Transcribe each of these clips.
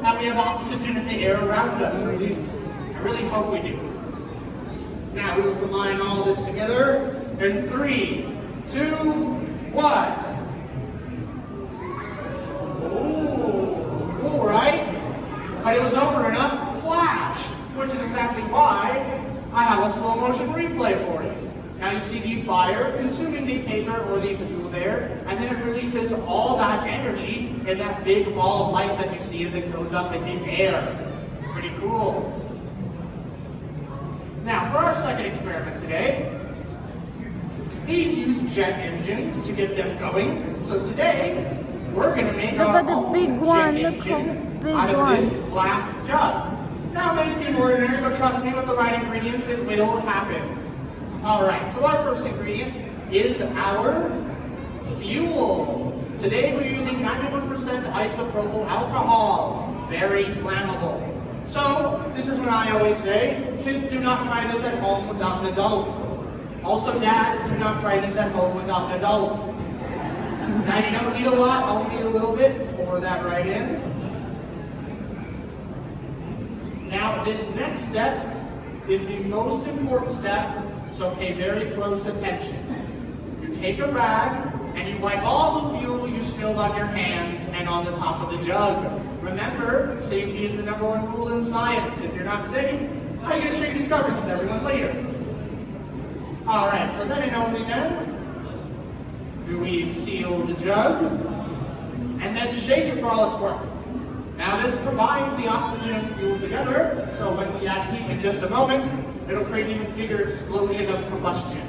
that we have oxygen in the air around us, or at least I really hope we do. Now we will combine all this together in 3, 2, 1. Oh, cool, right? But it was over in a flash, which is exactly why I have a slow motion replay for you. Now you see the fire consuming the paper or the fuel there, and then it releases all that energy in that big ball of light that you see as it goes up in the air. Pretty cool. Now for our second experiment today, these use jet engines to get them going. So today, we're going to make Look our at the own big one. jet Look how engine big out of one. this glass jug. Now it may seem ordinary, but trust me, with the right ingredients, it will happen. All right, so our first ingredient is our fuel. Today we're using 91% isopropyl alcohol. Very flammable. So, this is what I always say, kids, do not try this at home without an adult. Also, dads, do not try this at home without an adult. Now, you don't need a lot, only a little bit. Pour that right in. Now, this next step is the most important step, so pay very close attention. You take a rag, and you wipe all the fuel you spilled on your hands and on the top of the jug. Remember, safety is the #1 rule in science. If you're not safe, how are you going to share your discoveries with everyone later? All right, so then and only then do we seal the jug and then shake it for all it's worth. Now this combines the oxygen and fuel together, so when we add heat in just a moment, it'll create an even bigger explosion of combustion.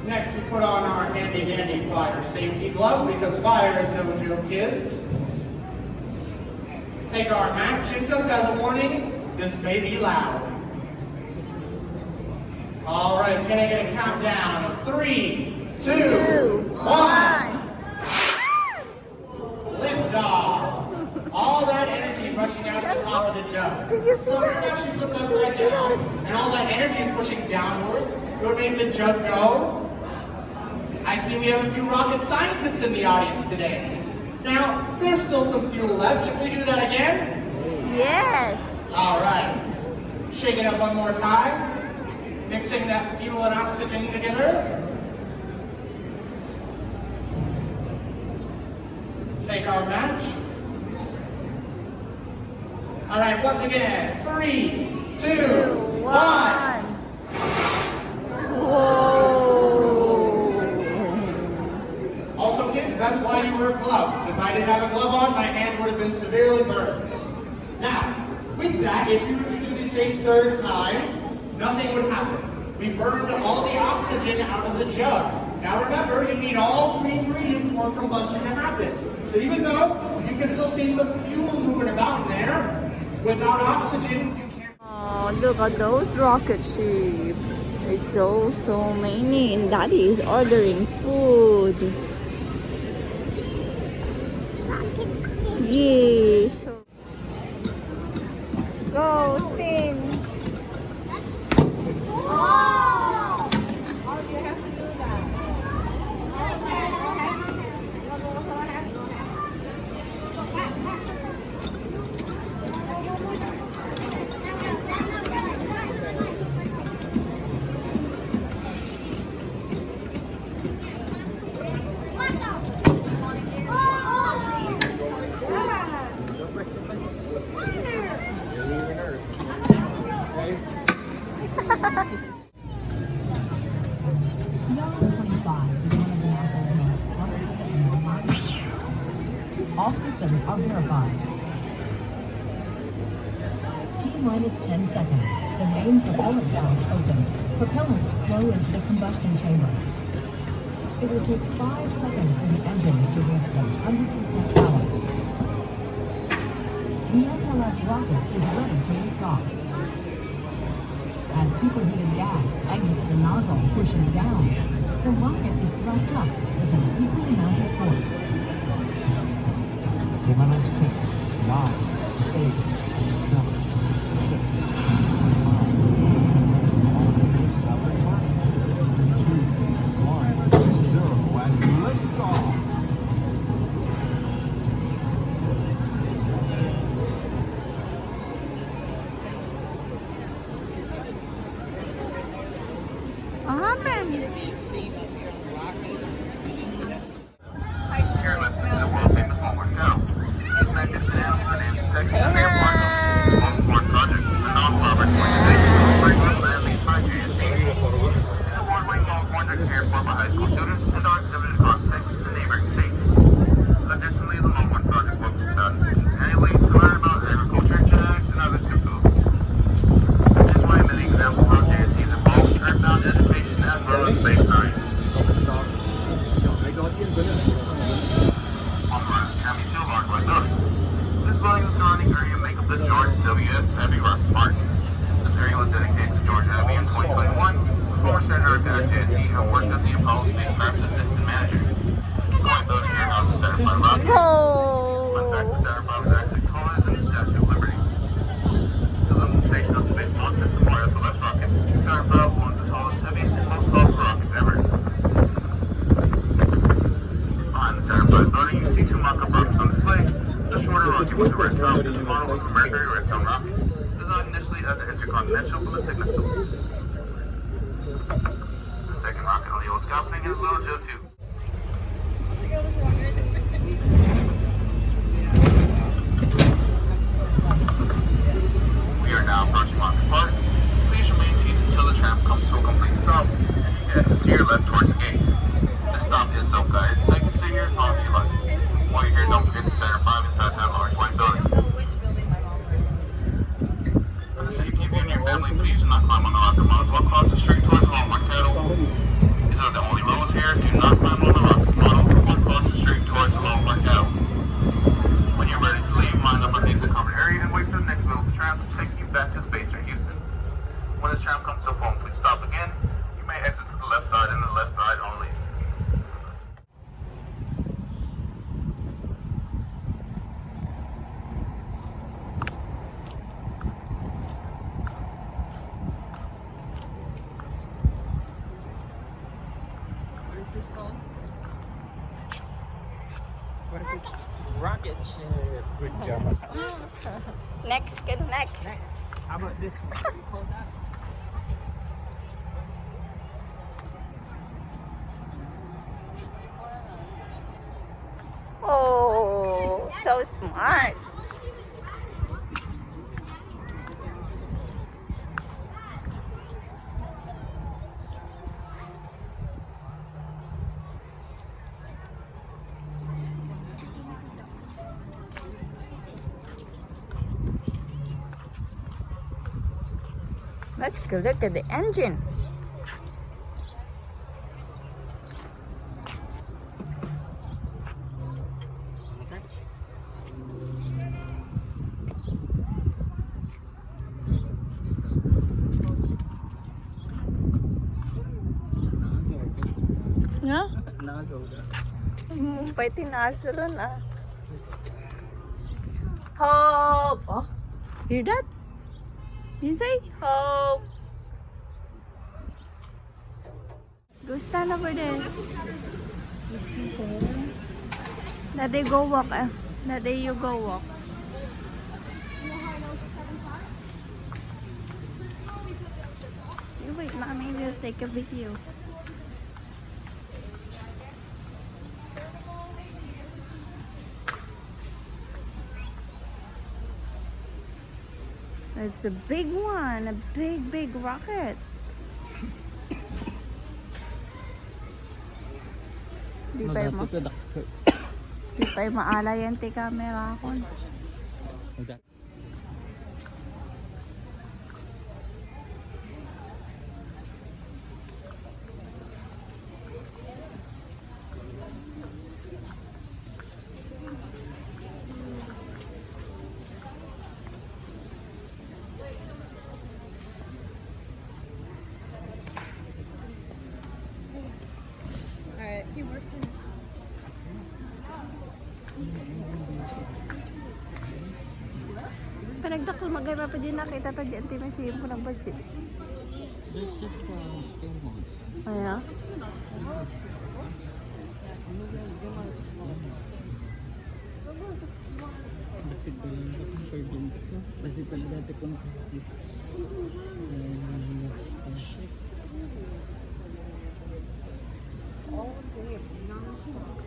Next, we put on our handy-dandy fire safety glove, because fire is no joke, kids. Take our match, and just as a warning, this may be loud. All right, can I get a countdown of 3, 2, 1. Lift off. All that energy rushing out of the top of the jug. Did you see So that? it's actually flipped upside down, and all that energy is pushing downwards. It would make the jug go. I see we have a few rocket scientists in the audience today. Now, there's still some fuel left. Should we do that again? Yes. All right. Shake it up one more time. Mixing that fuel and oxygen together. Take our match. All right, once again. 3, 2, 1. Whoa. Also, kids, that's why you wear gloves. If I didn't have a glove on, my hand would have been severely burned. Now, with that, if you were to do this a third time, nothing would happen. We burned all the oxygen out of the jug. Now remember, you need all 3 ingredients for combustion to happen. So even though you can still see some fuel moving about in there, without oxygen, you can't. Oh, look at those rocket ships. It's so many. And Daddy is ordering food. Yes. Go, spin. Yonge 25 is one of NASA's most powerful and reliable. All systems are verified. T-minus 10 seconds. The main propellant valves open. Propellants flow into the combustion chamber. It will take 5 seconds for the engines to reach 100% power. The SLS rocket is ready to lift off. As superheated gas exits the nozzle, pushing down, the rocket is thrust up with an equal amount of force. 9, 8, 7, 6, 5, 4, 3, 2, 1, 0, and lift off. The Red Sox is a model of the Mercury Redstone rocket, designed initially as an intercontinental ballistic missile. The second rocket on the old scaffolding is Little Joe 2. We are now approaching Market Park. Please remain seated until the tram comes to a complete stop, and you can exit to your left towards the gates. This stop is self-guided, so you can stay here as long as you like. While you're here, don't forget to Center 5 inside that large white building. For the safety of you and your family, please do not climb on the rocket models while across the street towards Walmart Cattle. These are the only rules here. Do not climb on the rocket models while across the street towards Walmart Cattle. When you're ready to leave, line up underneath the covered area and wait for the next mobile tram to take you back to Spacer Houston. When this tram comes to a full complete stop again, you may exit to the left side and the left side only. What is it? Rocket ship. Good job. Next, get next. How about this one? Can you close that? Oh, so smart. Let's go look at the engine. Yeah? May tinasa ron ah. Hope! Oh, hear that? You say hope. Go stand over there. Daddy, go walk. Daddy, you go walk. You wait, mommy will take a video. It's a big one, a big rocket. Di pa yung maala yan ti camera ko. He works in Panagdakal magay pa din nakita ta di anti masiyem ko ng basi. That's just scale mode. Aya. Basig pa lang kung pwedeng ko. Basig pa lang dati kung practice. all day non-stop.